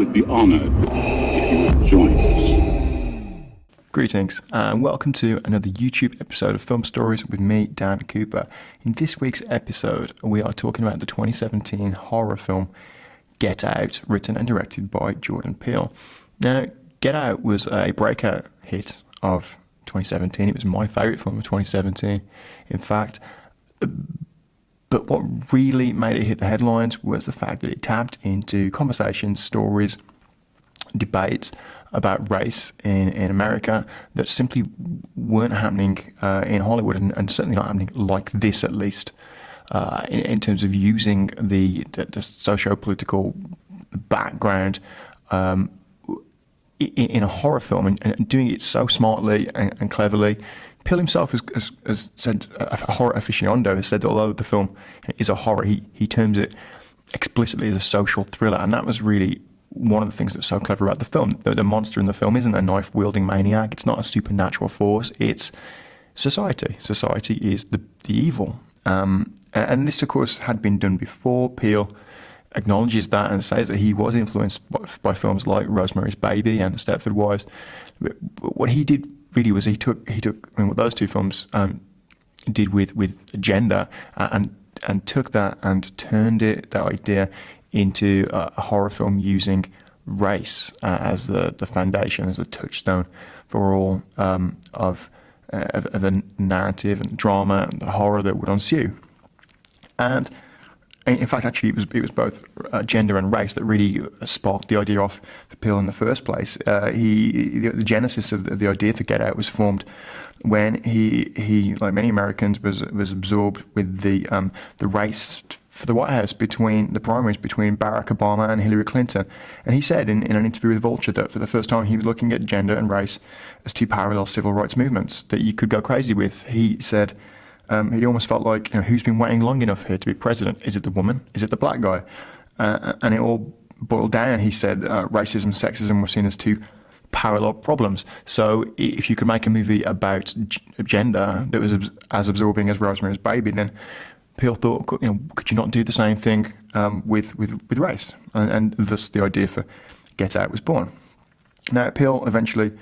would be honored if you would join us. Greetings and welcome to another YouTube episode of Film Stories with me, Dan Cooper. In this week's episode, we are talking about the 2017 horror film Get Out, written and directed by Jordan Peele. Now, Get Out was a breakout hit of 2017. It was my favourite film of 2017, in fact. But what really made it hit the headlines was the fact that it tapped into conversations, stories, debates about race in America that simply weren't happening in Hollywood, and certainly not happening like this, at least, in terms of using the socio-political background in a horror film and doing it so smartly and cleverly. Peele himself has said, a horror aficionado has said that although the film is a horror, he terms it explicitly as a social thriller, and that was really one of the things that's so clever about the film. The monster in the film isn't a knife-wielding maniac, it's not a supernatural force, it's society. Society is the evil. And this, of course, had been done before. Peele acknowledges that and says that he was influenced by films like Rosemary's Baby and The Stepford Wives. But what he did really was he took what those two films did with gender and took that and turned that idea into a horror film using race as the foundation, as the touchstone for all of the narrative and drama and the horror that would ensue. And in fact, actually, it was both gender and race that really sparked the idea off for Peele in the first place. The genesis of the idea for Get Out was formed when he, like many Americans, was absorbed with the race for the White House between the primaries between Barack Obama and Hillary Clinton. And he said in an interview with Vulture that for the first time he was looking at gender and race as two parallel civil rights movements that you could go crazy with. He said he almost felt like, who's been waiting long enough here to be president? Is it the woman? Is it the black guy? And it all boiled down, he said, racism and sexism were seen as two parallel problems. So if you could make a movie about gender that was as absorbing as Rosemary's Baby, then Peele thought, could you not do the same thing with race? And thus the idea for Get Out was born. Now, Peele eventually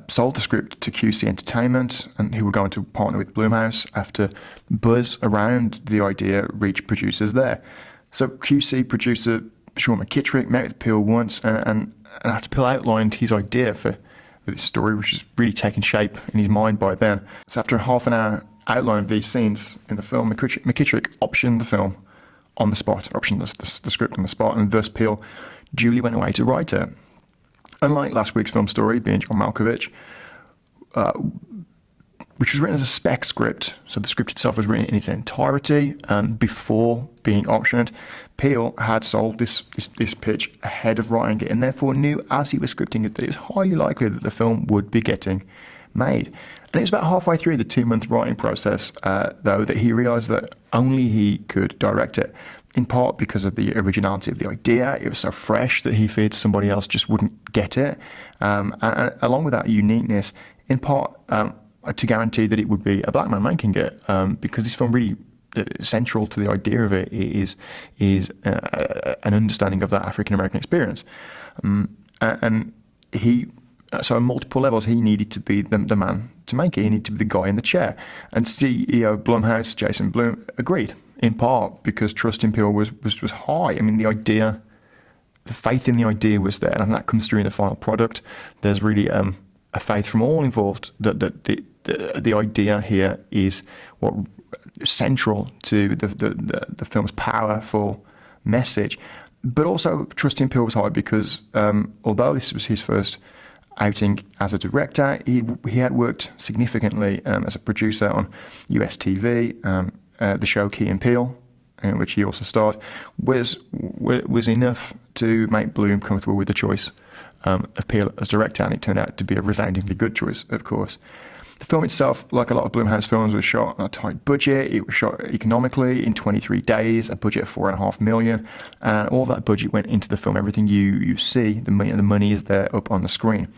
sold the script to QC Entertainment, and who were going to partner with Blumhouse after buzz around the idea reached producers there. So QC producer Sean McKittrick met with Peele once, and after Peele outlined his idea for this story, which was really taking shape in his mind by then. So after a half an hour outline of these scenes in the film, McKittrick optioned the film on the spot, optioned the script on the spot, and thus Peele duly went away to write it. Unlike last week's film story, being John Malkovich, which was written as a spec script, so the script itself was written in its entirety before being optioned, Peele had sold this pitch ahead of writing it, and therefore knew as he was scripting it that it was highly likely that the film would be getting made. And it was about halfway through the 2-month writing process, though, that he realised that only he could direct it, in part because of the originality of the idea. It was so fresh that he feared somebody else just wouldn't get it. And along with that uniqueness, in part to guarantee that it would be a black man making it, because this film really central to the idea of it is an understanding of that African American experience. And he, so on multiple levels, he needed to be the man to make it. He needed to be the guy in the chair. And CEO of Blumhouse, Jason Blum, agreed, in part because trust in Peele was high. I mean, the faith in the idea was there, and that comes through in the final product. There's really a faith from all involved that the idea here is what central to the film's powerful message. But also trust in Peele was high because although this was his first outing as a director, he had worked significantly as a producer on US TV. The show Key and Peele, in which he also starred, was enough to make Bloom comfortable with the choice of Peele as director, and it turned out to be a resoundingly good choice, of course. The film itself, like a lot of Blumhouse films, was shot on a tight budget. It was shot economically in 23 days, a budget of $4.5 million, and all that budget went into the film. Everything you see, the money is there up on the screen.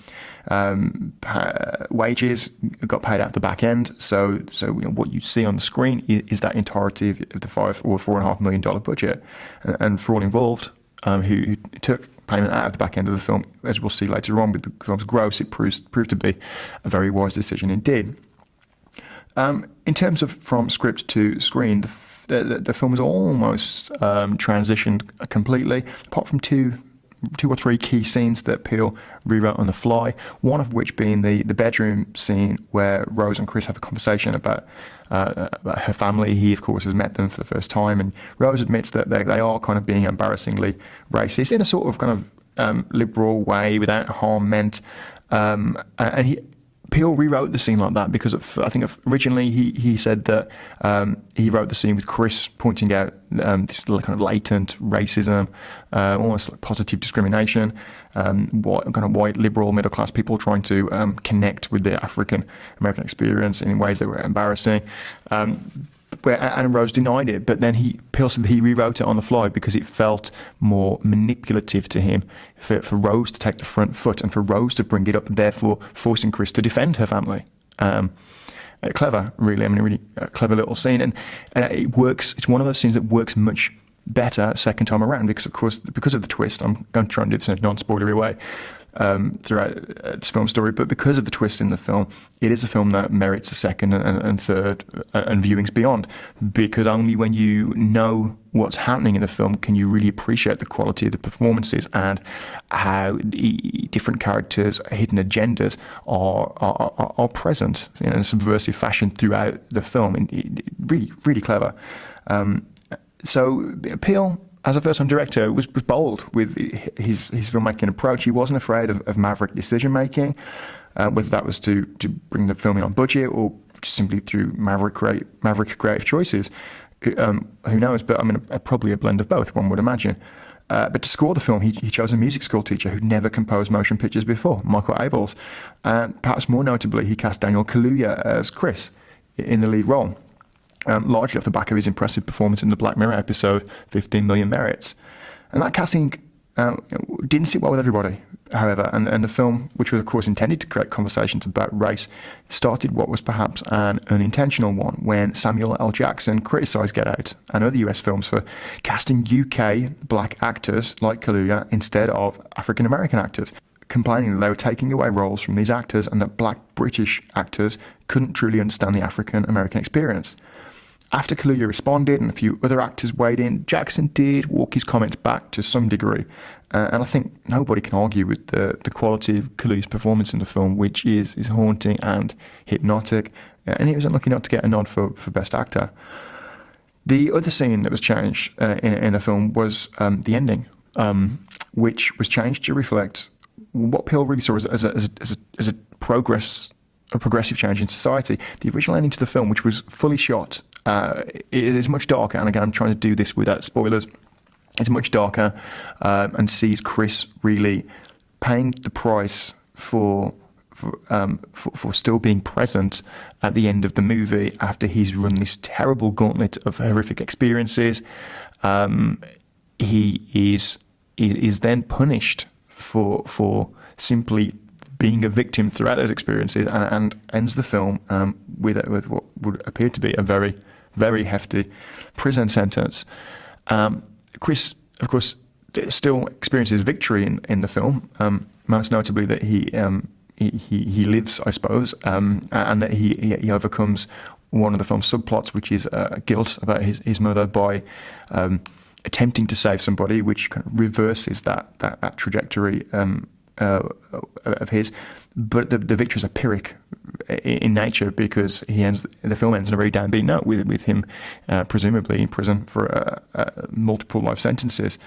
Wages got paid out the back end, so what you see on the screen is that entirety of the $4.5 million budget, and for all involved, who took payment out of the back end of the film. As we'll see later on with the film's gross, it proved to be a very wise decision indeed. In terms of from script to screen, the film was almost transitioned completely, apart from two or three key scenes that Peele rewrote on the fly, one of which being the bedroom scene where Rose and Chris have a conversation about her family. He, of course, has met them for the first time, and Rose admits that they are kind of being embarrassingly racist in a sort of kind of liberal way, without harm meant. Peele rewrote the scene like that because I think originally he said that he wrote the scene with Chris pointing out this kind of latent racism, almost like positive discrimination, white liberal middle class people trying to connect with the African American experience in ways that were embarrassing. And Rose denied it, but then Peele said that he rewrote it on the fly because it felt more manipulative to him for Rose to take the front foot and for Rose to bring it up, therefore forcing Chris to defend her family. Clever, really. I mean, a really clever little scene, and it works. It's one of those scenes that works much better second time around because, of course, because of the twist. I'm going to try and do this in a non-spoilery way throughout its film story, but because of the twist in the film, it is a film that merits a second and third and viewings beyond, because only when you know what's happening in the film can you really appreciate the quality of the performances and how the different characters' hidden agendas are present in a subversive fashion throughout the film, and really clever. So Peele, as a first-time director, was bold with his filmmaking approach. He wasn't afraid of maverick decision-making, whether that was to bring the film in on budget or just simply through maverick creative choices. Who knows? But I mean, probably a blend of both, one would imagine. But to score the film, he chose a music school teacher who'd never composed motion pictures before, Michael Abels. And perhaps more notably, he cast Daniel Kaluuya as Chris in the lead role. Largely off the back of his impressive performance in the Black Mirror episode 15 Million Merits. And that casting didn't sit well with everybody, however, and the film, which was of course intended to create conversations about race, started what was perhaps an unintentional one when Samuel L. Jackson criticised Get Out and other US films for casting UK black actors like Kaluuya instead of African American actors, complaining that they were taking away roles from these actors and that black British actors couldn't truly understand the African American experience. After Kaluuya responded and a few other actors weighed in, Jackson did walk his comments back to some degree. And I think nobody can argue with the quality of Kaluuya's performance in the film, which is haunting and hypnotic. And he was unlucky not to get a nod for Best Actor. The other scene that was changed in the film was the ending, which was changed to reflect what Peele really saw as a progressive change in society. The original ending to the film, which was fully shot, it is much darker, and again I'm trying to do this without spoilers. It's much darker and sees Chris really paying the price for still being present at the end of the movie after he's run this terrible gauntlet of horrific experiences. He is then punished for simply being a victim throughout those experiences, and ends the film with what would appear to be a very, very hefty prison sentence. Chris, of course, still experiences victory in the film, most notably that he lives, I suppose, and that he overcomes one of the film's subplots, which is guilt about his mother by attempting to save somebody, which kind of reverses that trajectory of his. But the victories are Pyrrhic in nature, because the film ends on a very downbeat note with him presumably in prison for multiple life sentences.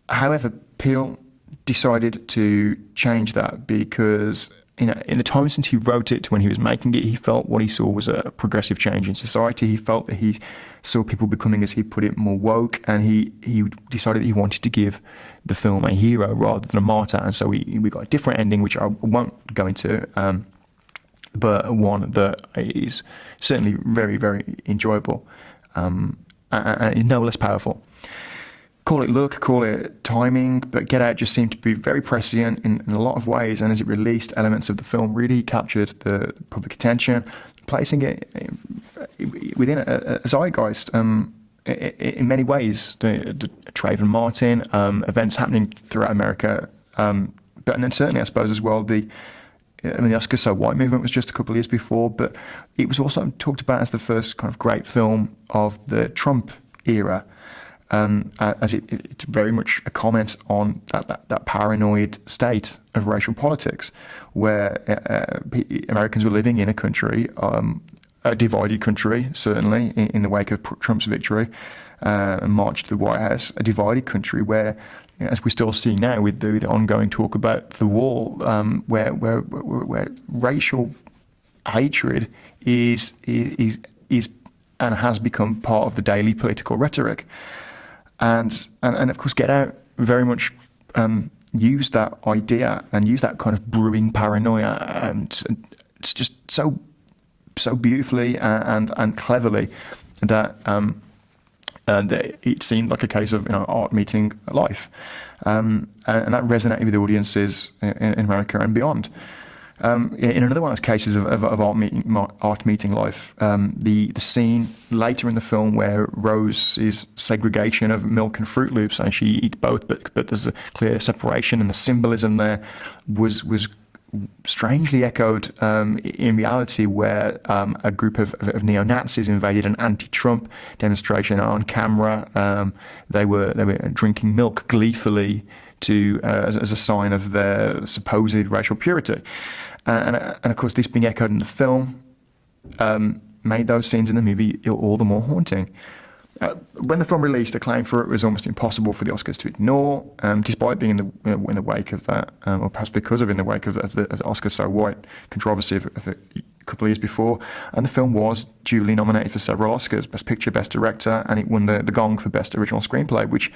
However, Peele decided to change that because in the time since he wrote it to when he was making it, he felt what he saw was a progressive change in society. He felt that he saw people becoming, as he put it, more woke, and he decided that he wanted to give the film a hero rather than a martyr. And so we got a different ending, which I won't go into, but one that is certainly very, very enjoyable and no less powerful. Call it luck, call it timing, but Get Out just seemed to be very prescient in a lot of ways, and as it released, elements of the film really captured the public attention, placing it within a zeitgeist. in many ways, Trayvon Martin, events happening throughout America, but and then certainly, I suppose, as well, the Oscars So White movement was just a couple of years before, but it was also talked about as the first kind of great film of the Trump era, as it's very much a comment on that paranoid state of racial politics, where Americans were living in a country, a divided country, certainly, in the wake of Trump's victory and march to the White House, a divided country where, as we still see now with the ongoing talk about the wall, where racial hatred is and has become part of the daily political rhetoric, and of course, Get Out very much used that idea and used that kind of brewing paranoia, and it's just so beautifully and cleverly that. It seemed like a case of art meeting life, and that resonated with audiences in America and beyond. In another one of those cases of art meeting life, the scene later in the film where Rose's segregation of milk and Fruit Loops, and she eats both, but there's a clear separation, and the symbolism there was strangely echoed in reality, where a group of neo-Nazis invaded an anti-Trump demonstration on camera. They were drinking milk gleefully as a sign of their supposed racial purity, and of course, this being echoed in the film made those scenes in the movie all the more haunting. When the film released, acclaim for it was almost impossible for the Oscars to ignore, despite being in the wake of that, or perhaps because of in the wake of the Oscars So White controversy of a couple of years before. And the film was duly nominated for several Oscars: Best Picture, Best Director, and it won the Gong for Best Original Screenplay, which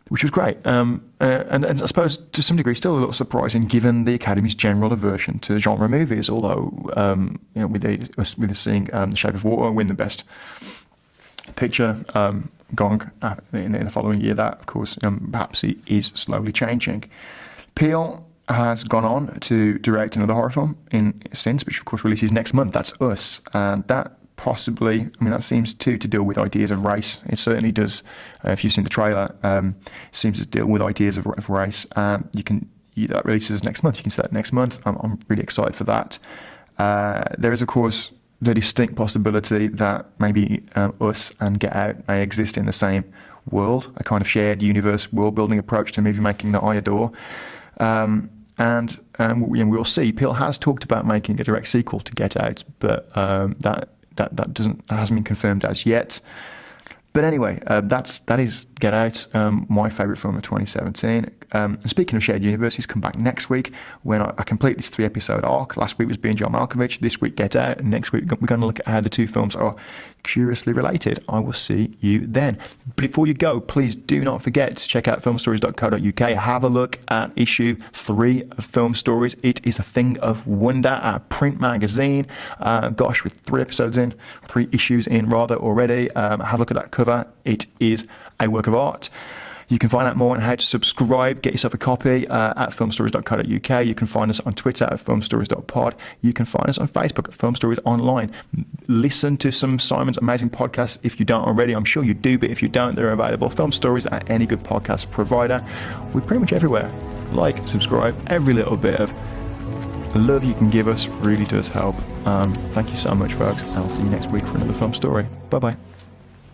was great. And I suppose to some degree still a little surprising given the Academy's general aversion to genre movies. Although with seeing The Shape of Water win the Best Picture, Gong in the following year, that of course perhaps it is slowly changing. Peele has gone on to direct another horror film since, which of course releases next month. That's Us, and that possibly, that seems to deal with ideas of race. It certainly does. If you've seen the trailer, seems to deal with ideas of race. That releases next month. You can see that next month. I'm really excited for that. There is of course the distinct possibility that maybe Us and Get Out may exist in the same world, a kind of shared universe world-building approach to movie making that I adore. And we'll see. Peele has talked about making a direct sequel to Get Out, but that hasn't been confirmed as yet. But anyway, that is Get Out, my favourite film of 2017. And speaking of shared universes, come back next week when I complete this 3-episode arc. Last week was Being John Malkovich, this week Get Out, and next week we're going to look at how the two films are curiously related. I will see you then. But before you go, please do not forget to check out filmstories.co.uk. Have a look at issue 3 of Film Stories. It is a thing of wonder, our print magazine. With 3 issues in already. Have a look at that cover. It is a work of art. You can find out more on how to subscribe, get yourself a copy at filmstories.co.uk. You can find us on Twitter at filmstories.pod. You can find us on Facebook at Film Stories Online. Listen to some Simon's amazing podcasts if you don't already. I'm sure you do, but if you don't, they're available. Film Stories at any good podcast provider. We're pretty much everywhere. Like, subscribe, every little bit of love you can give us really does help. Thank you so much, folks. I'll see you next week for another film story. Bye-bye.